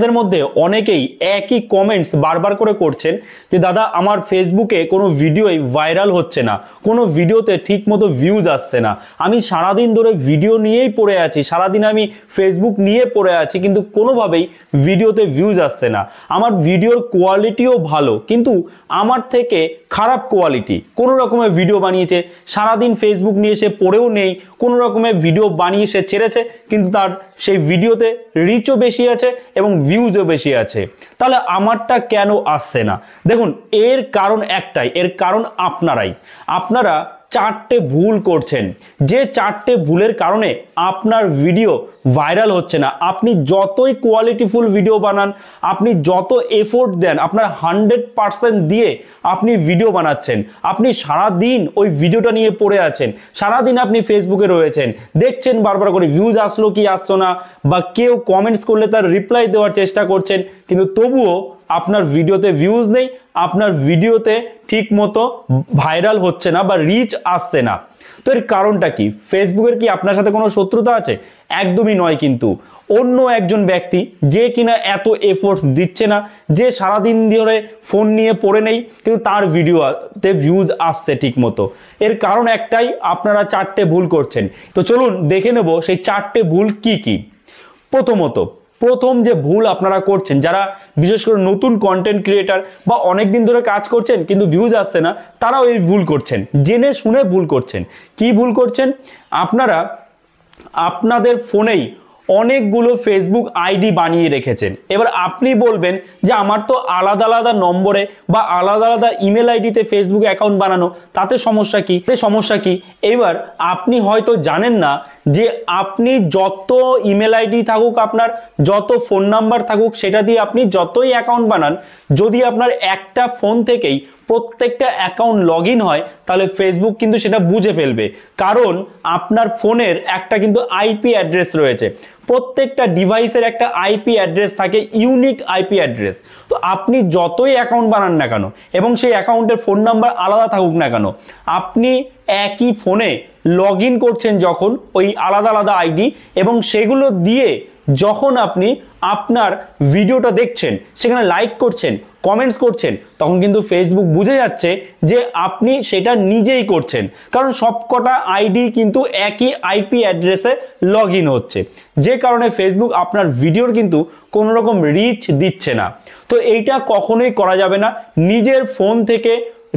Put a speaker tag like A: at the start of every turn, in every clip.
A: এর মধ্যে অনেকেই একই কমেন্টস বারবার করে করছেন যে দাদা আমার ফেসবুকে কোনো ভিডিওই ভাইরাল হচ্ছে না, কোনো ভিডিওতে ঠিকমতো ভিউজ আসছে না, আমি সারাদিন ধরে ভিডিও নিয়েই পড়ে আছি, সারাদিন আমি ফেসবুক নিয়ে পড়ে আছি, কিন্তু কোনোভাবেই ভিডিওতে ভিউজ আসছে না, আমার ভিডিওর কোয়ালিটিও ভালো কিন্তু আমার থেকে খারাপ কোয়ালিটি, কোনো রকমের ভিডিও বানিয়েছে, সারাদিন ফেসবুক নিয়ে সে পড়েও নেই, কোনো রকমের ভিডিও বানিয়ে সে ছেড়েছে কিন্তু তার সেই ভিডিওতে রিচও বেশি আছে এবং ভিউজও বেশি আছে, তাহলে আমারটা কেন আসছে না? দেখুন এর কারণ একটাই, এর কারণ আপনারা চারটে ভুল করছেন, যে চারটে ভুলের কারণে আপনার ভিডিও ভাইরাল হচ্ছে না। আপনি যতই কোয়ালিটিফুল ভিডিও বানান, আপনি যত এফোর্ট দেন, আপনার 100% দিয়ে আপনি ভিডিও বানাচ্ছেন, আপনি সারাদিন ওই ভিডিওটা নিয়ে পড়ে আছেন, সারাদিন আপনি ফেসবুকে রয়েছেন, দেখছেন বারবার করে ভিউজ আসলো কি আসছো না, বা কেউ কমেন্টস করলে তার রিপ্লাই দেওয়ার চেষ্টা করছেন, কিন্তু তবুও আপনার ভিডিওতে ভিউজ নেই, আপনার ভিডিওতে ঠিক মতো ভাইরাল হচ্ছে না বা রিচ আসছে না। তো এর কারণটা কি? ফেসবুকের কি আপনার সাথে কোনো শত্রুতা আছে? একদমই নয়, কিন্তু অন্য একজন ব্যক্তি যে কিনা এত এফোর্টস দিচ্ছে না, যে সারাদিন ধরে ফোন নিয়ে পড়ে নেই কিন্তু তার ভিডিওতে ভিউজ আসছে ঠিক মতো। এর কারণ একটাই, আপনারা চারটে ভুল করছেন। তো চলুন দেখে নেব সেই চারটে ভুল কি কি। প্রথম যে ভুল আপনারা করছেন, যারা বিশেষ করে নতুন কন্টেন্ট ক্রিয়েটার বা অনেক দিন ধরে কাজ করছেন কিন্তু ভিউজ আসছে না, তারাও এই ভুল করছেন, জেনে শুনে ভুল করছেন। কি ভুল করছেন? আপনারা আপনাদের ফোনেই অনেকগুলো ফেসবুক আইডি বানিয়ে রেখেছেন। এবার আপনি বলবেন যে আমার তো আলাদা আলাদা নম্বরে বা আলাদা আলাদা ইমেল আইডিতে ফেসবুক অ্যাকাউন্ট বানানো, তাতে সমস্যা কি? এবার আপনি হয়তো জানেন না যে আপনি যত ইমেল আইডি থাকুক, আপনার যত ফোন নাম্বার থাকুক, সেটা দিয়ে আপনি যতই অ্যাকাউন্ট বানান, যদি আপনার একটা ফোন থেকেই প্রত্যেকটা অ্যাকাউন্ট লগ ইন হয়, তাহলে ফেসবুক কিন্তু সেটা বুঝে ফেলবে, কারণ আপনার ফোনের একটা কিন্তু আইপি অ্যাড্রেস রয়েছে। প্রত্যেকটা ডিভাইসের একটা আইপি অ্যাড্রেস থাকে, ইউনিক আইপি অ্যাড্রেস। তো আপনি যতই অ্যাকাউন্ট বানান না কেন এবং সেই অ্যাকাউন্টের ফোন নাম্বার আলাদা থাকুক না কেন, আপনি একই ফোনে লগ ইন করছেন যখন ওই আলাদা আলাদা আইডি, এবং সেগুলো দিয়ে যখন আপনি আপনার ভিডিওটা দেখছেন, সেখানে লাইক করছেন, কমেন্টস করছেন, তখন কিন্তু ফেসবুক বুঝে যাচ্ছে যে আপনি সেটা নিজেই করছেন, কারণ সবকটা আইডি কিন্তু একই আইপি অ্যাড্রেসে লগ ইন হচ্ছে, যে কারণে ফেসবুক আপনার ভিডিওর কিন্তু কোনো রকম রিচ দিচ্ছে না। তো এইটা কখনোই করা যাবে না। নিজের ফোন থেকে,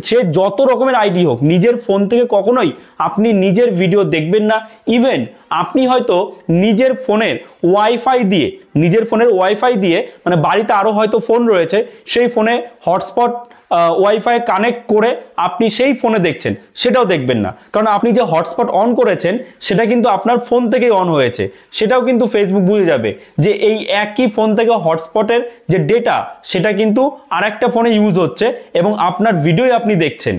A: সে যত রকমের আইডি হোক, নিজের ফোন থেকে কখনোই আপনি নিজের ভিডিও দেখবেন না। ইভেন আপনি হয়তো নিজের ফোনের ওয়াইফাই দিয়ে মানে বাড়িতে আরো হয়তো ফোন রয়েছে, সেই ফোনে হটস্পট ওয়াইফাই কানেক্ট করে আপনি সেই ফোনে দেখছেন, সেটাও দেখবেন না, কারণ আপনি যে হটস্পট অন করেছেন সেটা কিন্তু আপনার ফোন থেকেই অন হয়েছে। সেটাও কিন্তু ফেসবুক বুঝে যাবে যে এই একই ফোন থেকে হটস্পটের যে ডেটা, সেটা কিন্তু আরেকটা ফোনে ইউজ হচ্ছে এবং আপনার ভিডিও আপনি দেখছেন।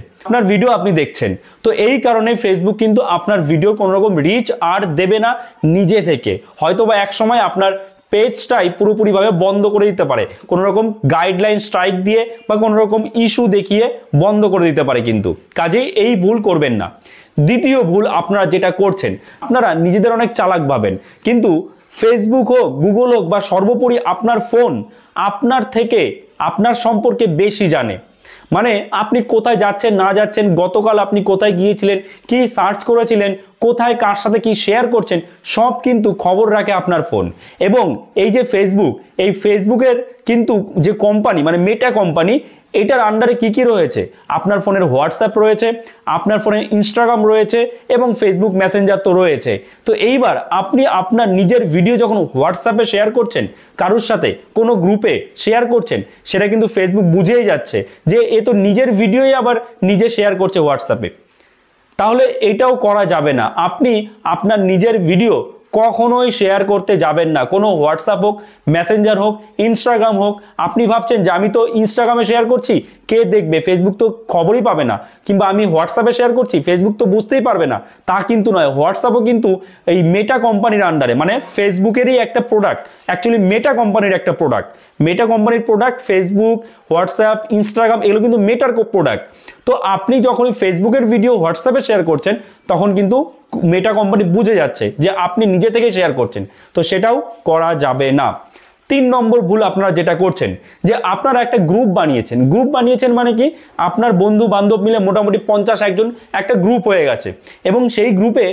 A: তো এই কারণে ফেসবুক কিন্তু আপনার ভিডিও কোনো রকম রিচ আর দেবে না নিজে থেকে। হয়তো বা এক সময় আপনার পেজটাই পুরোপুরিভাবে বন্ধ করে দিতে পারে, কোনো রকম গাইডলাইন স্ট্রাইক দিয়ে বা কোনো রকম ইস্যু দেখিয়ে বন্ধ করে দিতে পারে, কিন্তু কাজেই এই ভুল করবেন না। দ্বিতীয় ভুল আপনারা যেটা করছেন, আপনারা নিজেদের অনেক চালাক ভাবেন, কিন্তু ফেসবুক হোক, গুগল হোক বা সর্বোপরি আপনার ফোন আপনার থেকে আপনার সম্পর্কে বেশি জানে। মানে আপনি কোথায় যাচ্ছেন না যাচ্ছেন, গতকাল আপনি কোথায় গিয়েছিলেন, কি সার্চ করেছিলেন, কোথায় কার সাথে কি শেয়ার করছেন, সব কিন্তু খবর রাখে আপনার ফোন। এবং এই যে এই ফেসবুকের কিন্তু যে কোম্পানি মানে মেটা কোম্পানি, এটার আন্ডারে কি রয়েছে? আপনার ফোনের হোয়াটসঅ্যাপ রয়েছে, আপনার ফোনের ইনস্টাগ্রাম রয়েছে এবং ফেসবুক মেসেঞ্জার তো রয়েছে। তো এইবার আপনি আপনার নিজের ভিডিও যখন হোয়াটসঅ্যাপে শেয়ার করছেন, কারোর সাথে কোনো গ্রুপে শেয়ার করছেন, সেটা কিন্তু ফেসবুক বুঝেই যাচ্ছে যে এ তো নিজের ভিডিওই আবার নিজে শেয়ার করছে হোয়াটসঅ্যাপে। তাহলে এটাও করা যাবে না। আপনি আপনার নিজের ভিডিও কখনোই শেয়ার করতে যাবেন না, কোনো হোয়াটসঅ্যাপ হোক, মেসেঞ্জার হোক, ইনস্টাগ্রাম হোক। আপনি ভাবছেন যে আমি তো ইনস্টাগ্রামে শেয়ার করছি, কে দেখবে, ফেসবুক তো খবরই পাবে না, কিংবা আমি হোয়াটসঅ্যাপে শেয়ার করছি, ফেসবুক তো বুঝতেই পারবে না, তা কিন্তু নয়। হোয়াটসঅ্যাপও কিন্তু এই মেটা কোম্পানির আন্ডারে, মানে ফেসবুকেরই একটা প্রোডাক্ট, অ্যাকচুয়ালি মেটা কোম্পানির একটা প্রোডাক্ট। মেটা কোম্পানির প্রোডাক্ট ফেসবুক, হোয়াটসঅ্যাপ, ইনস্টাগ্রাম, এগুলো কিন্তু মেটার প্রোডাক্ট। তো আপনি যখন ফেসবুকের ভিডিও হোয়াটসঅ্যাপে শেয়ার করছেন, তখন কিন্তু মেটা কোম্পানি বুঝে যাচ্ছে যে আপনি নিজে থেকে শেয়ার করছেন, তো সেটাও করা যাবে না। তিন নম্বর ভুল আপনারা যেটা করছেন, যে আপনারা একটা গ্রুপ বানিয়েছেন মানে কি, আপনার বন্ধু বান্ধব মিলে মোটামুটি 50-1 জন একটা গ্রুপ হয়ে গেছে, এবং সেই গ্রুপে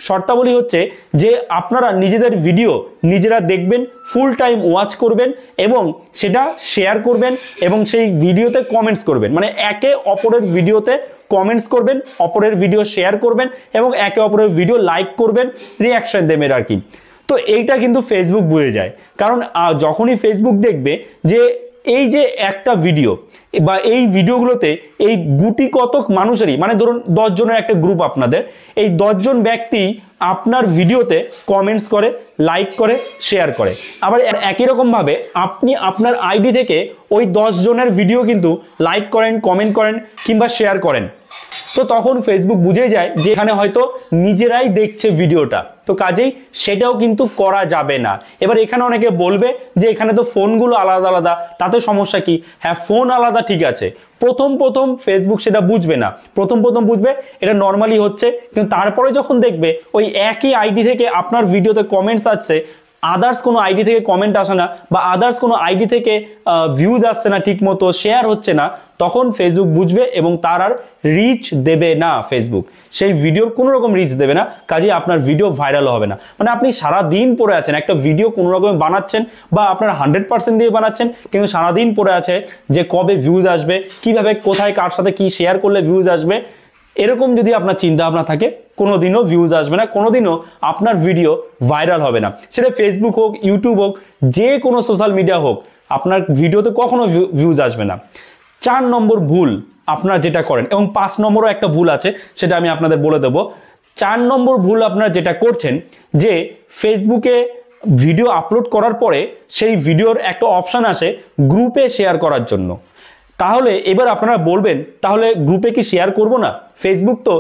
A: শর্তাবলী হচ্ছে যে আপনারা নিজেদের ভিডিও নিজেরা দেখবেন, ফুল টাইম ওয়াচ করবেন এবং সেটা শেয়ার করবেন এবং সেই ভিডিওতে কমেন্টস করবেন, মানে একে অপরের ভিডিওতে কমেন্টস করবেন, অপরের ভিডিও শেয়ার করবেন এবং একে অপরের ভিডিও লাইক করবেন, রিয়াকশন দেবেন আর কি। তো এইটা কিন্তু ফেসবুক বুঝে যায়, কারণ যখনই ফেসবুক দেখবে যে এই যে একটা ভিডিও বা এই ভিডিওগুলোতে এই গুটি কতক মানুষেরই, মানে ধরুন 10 জনের একটা গ্রুপ আপনাদের, এই 10 জন ব্যক্তি আপনার ভিডিওতে কমেন্টস করে, লাইক করে, শেয়ার করে। আবার একই রকমভাবে আপনি আপনার আইডি থেকে ওই 10 জনের ভিডিও কিন্তু লাইক করেন, কমেন্ট করেন কিংবা শেয়ার করেন। তো তখন ফেসবুক বুঝে যায় যে এখানে হয়তো নিজেরাই দেখছে ভিডিওটা, তো কাজেই সেটাও কিন্তু করা যাবে না। এবার এখানে অনেকে বলবে যে এখানে তো ফোনগুলো আলাদা আলাদা, তাতে সমস্যা কি? হ্যাঁ, ফোন আলাদা ঠিক আছে, প্রথম ফেসবুক সেটা বুঝবে না, প্রথম বুঝবে এটা নর্মালি হচ্ছে, কিন্তু তারপরে যখন দেখবে ওই একই আইডি থেকে আপনার ভিডিওতে কমেন্টস আসছে, আদার্স কোনো আইডি থেকে কমেন্ট আসে না বা আদার্স কোনো আইডি থেকে ভিউজ আসছে না, ঠিক মতো শেয়ার হচ্ছে না, তখন ফেসবুক বুঝবে এবং তার আর রিচ দেবে না। ফেসবুক সেই ভিডিওর কোনো রকম রিচ দেবে না, কাজেই আপনার ভিডিও ভাইরাল হবে না। মানে আপনি সারাদিন পড়ে আছেন, একটা ভিডিও কোনো রকমে বানাচ্ছেন বা আপনার 100% দিয়ে বানাচ্ছেন, কিন্তু সারাদিন পড়ে আছে যে কবে ভিউজ আসবে, কিভাবে, কোথায়, কার সাথে কি শেয়ার করলে ভিউজ আসবে। এরকম যদি আপনার চিন্তা ভাবনা থাকে, কোনোদিনও ভিউজ আসবে না, কোনোদিনও আপনার ভিডিও ভাইরাল হবে না। সেটা ফেসবুক হোক, ইউটিউব হোক, যে কোনো সোশ্যাল মিডিয়া হোক, আপনার ভিডিওতে কখনো ভিউজ আসবে না। 4 নম্বর ভুল আপনারা যেটা করেন, এবং 5 নম্বরও একটা ভুল আছে, সেটা আমি আপনাদের বলে দেবো। 4 নম্বর ভুল আপনারা যেটা করছেন, যে ফেসবুকে ভিডিও আপলোড করার পরে সেই ভিডিওর একটা অপশান আসে গ্রুপে শেয়ার করার জন্য। তাহলে এবার আপনারা বলবেন, তাহলে গ্রুপে কি শেয়ার করব না? ফেসবুক তো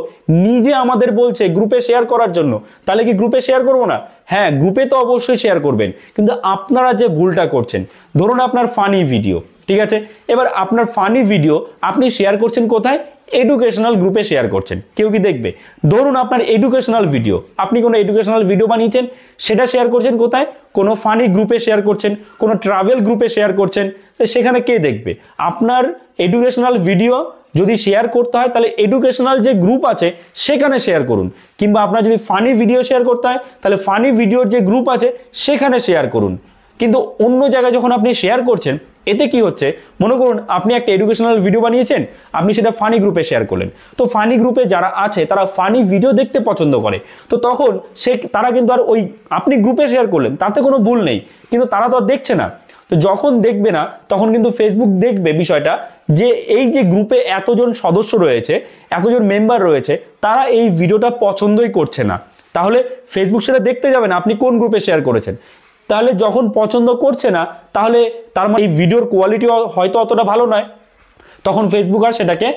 A: নিজে আমাদের বলছে গ্রুপে শেয়ার করার জন্য, তাহলে কি গ্রুপে শেয়ার করব না? হ্যাঁ, গ্রুপে তো অবশ্যই শেয়ার করবেন, কিন্তু আপনারা যে ভুলটা করছেন, ধরুন আপনার ফানি ভিডিও, ঠিক আছে, এবার আপনার ফানি ভিডিও আপনি শেয়ার করছেন কোথায়? এডুকেশনাল গ্রুপে শেয়ার করছেন, কেউ কি দেখবে? ধরুন আপনার এডুকেশনাল ভিডিও, আপনি কোনো এডুকেশনাল ভিডিও বানিয়েছেন, সেটা শেয়ার করছেন কোথায়? কোনো ফানি গ্রুপে শেয়ার করছেন, কোনো ট্রাভেল গ্রুপে শেয়ার করছেন, সেখানে কে দেখবে? আপনার এডুকেশনাল ভিডিও যদি শেয়ার করতে হয়, তাহলে এডুকেশনাল যে গ্রুপ আছে সেখানে শেয়ার করুন, কিংবা আপনার যদি ফানি ভিডিও শেয়ার করতে হয়, তাহলে ফানি ভিডিওর যে গ্রুপ আছে সেখানে শেয়ার করুন। কিন্তু অন্য জায়গায় যখন আপনি শেয়ার করছেন, এতে কি হচ্ছে? মনে করুন আপনি একটা এডুকেশনাল ভিডিও বানিয়েছেন, আপনি সেটা ফানি গ্রুপে শেয়ার করলেন, তো ফানি গ্রুপে যারা আছে তারা ফানি ভিডিও দেখতে পছন্দ করে, তো তখন তারা কিন্তু আর ওই আপনি গ্রুপে শেয়ার করলেন তাতে কোনো ভুল নেই, কিন্তু তারা তো আর দেখছে না। তো যখন দেখবে না, তখন কিন্তু ফেসবুক দেখবে বিষয়টা, যে এই যে গ্রুপে এতজন সদস্য রয়েছে, এতজন মেম্বার রয়েছে, তারা এই ভিডিওটা পছন্দই করছে না, তাহলে ফেসবুক সেটা দেখতে যাবে না আপনি কোন গ্রুপে শেয়ার করেছেন। তাহলে যখন পছন্দ করছে না, তাহলে তার মানে এই ভিডিওর কোয়ালিটি হয়তো অতটা ভালো নয়, তখন ফেসবুক আর সেটাকে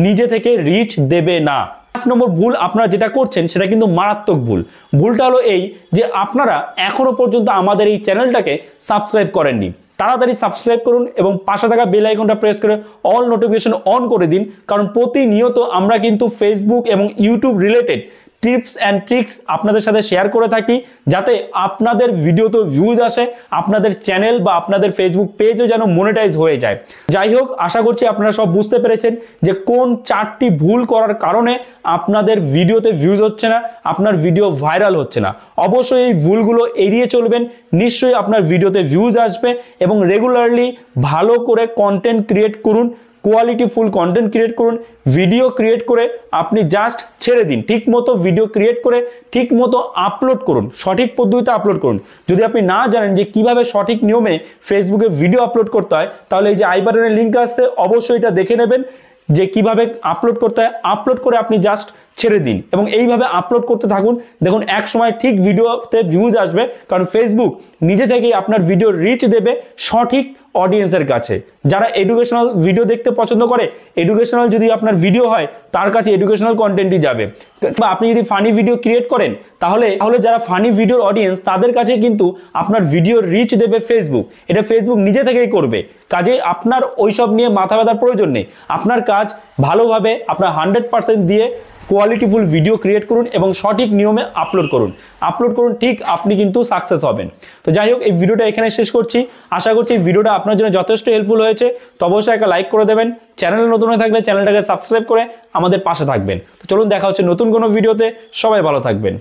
A: নিজে থেকে রিচ দেবে না। 5 নম্বর ভুল আপনারা যেটা করছেন, সেটা কিন্তু মারাত্মক ভুল। ভুলটা হলো এই, যে আপনারা এখনো পর্যন্ত আমাদের এই চ্যানেলটাকে সাবস্ক্রাইব করেননি। তাড়াতাড়ি সাবস্ক্রাইব করুন এবং পাশে থাকা বেল আইকনটা প্রেস করে অল নোটিফিকেশন অন করে দিন, কারণ প্রতিনিয়ত আমরা কিন্তু ফেসবুক এবং YouTube related tips and tricks আপনাদের সাথে শেয়ার করে থাকি, যাতে আপনাদের ভিডিওতে ভিউজ আসে, আপনাদের চ্যানেল বা আপনাদের ফেসবুক পেজও যেন মনিটাইজ হয়ে যায়। যাই হোক, আশা করছি আপনারা সব বুঝতে পেরেছেন যে কোন 4টি ভুল করার কারণে আপনাদের ভিডিওতে ভিউজ হচ্ছে না, আপনার ভিডিও ভাইরাল হচ্ছে না। অবশ্যই এই ভুলগুলো এড়িয়ে চলবেন, নিশ্চয়ই আপনার ভিডিওতে ভিউজ আসবে, এবং রেগুলারলি ভালো করে কন্টেন্ট ক্রিয়েট করুন, কোয়ালিটিফুল কন্টেন্ট ক্রিয়েট করুন। ভিডিও ক্রিয়েট করে আপনি জাস্ট ছেড়ে দিন, ঠিক মতো ভিডিও ক্রিয়েট করে ঠিক মতো আপলোড করুন, সঠিক পদ্ধতিতে আপলোড করুন। যদি আপনি না জানেন যে কিভাবে সঠিক নিয়মে ফেসবুকে ভিডিও আপলোড করতে হয়, তাহলে এই যে আই বাটনের লিঙ্ক আসছে, অবশ্যই এটা দেখে নেবেন যে কিভাবে আপলোড করতে হয়। আপলোড করে আপনি জাস্ট ছেড়ে দিন এবং এইভাবে আপলোড করতে থাকুন। দেখুন এক সময় ঠিক ভিডিওতে ভিউজ আসবে, কারণ ফেসবুক নিজে থেকেই আপনার ভিডিও রিচ দেবে সঠিক অডিয়েন্সের কাছে, যারা এডুকেশনাল ভিডিও দেখতে পছন্দ করে। এডুকেশনাল যদি আপনার ভিডিও হয়, তার কাছে এডুকেশনাল কন্টেন্টই যাবে। বা আপনি যদি ফানি ভিডিও ক্রিয়েট করেন, তাহলে যারা ফানি ভিডিওর অডিয়েন্স, তাদের কাছে কিন্তু আপনার ভিডিও রিচ দেবে ফেসবুক। এটা ফেসবুক নিজে থেকেই করবে, কাজে আপনার ওইসব নিয়ে মাথা ব্যথার প্রয়োজন নেই। আপনার কাজ ভালোভাবে আপনার 100% দিয়ে কোয়ালিটিফুল ভিডিও ক্রিয়েট করুন এবং সঠিক নিয়মে আপলোড করুন। ঠিক আপনি কিন্তু সাকসেস হবেন। তো যাই হোক, এই ভিডিওটা এখানে শেষ করছি। আশা করছি এই ভিডিওটা আপনার জন্য যথেষ্ট হেল্পফুল হয়েছে। তো অবশ্যই একটা লাইক করে দেবেন। চ্যানেলে নতুন হয়ে থাকলে চ্যানেলটাকে সাবস্ক্রাইব করে আমাদের পাশে থাকবেন। তো চলুন, দেখা হচ্ছে নতুন কোনো ভিডিওতে। সবাই ভালো থাকবেন।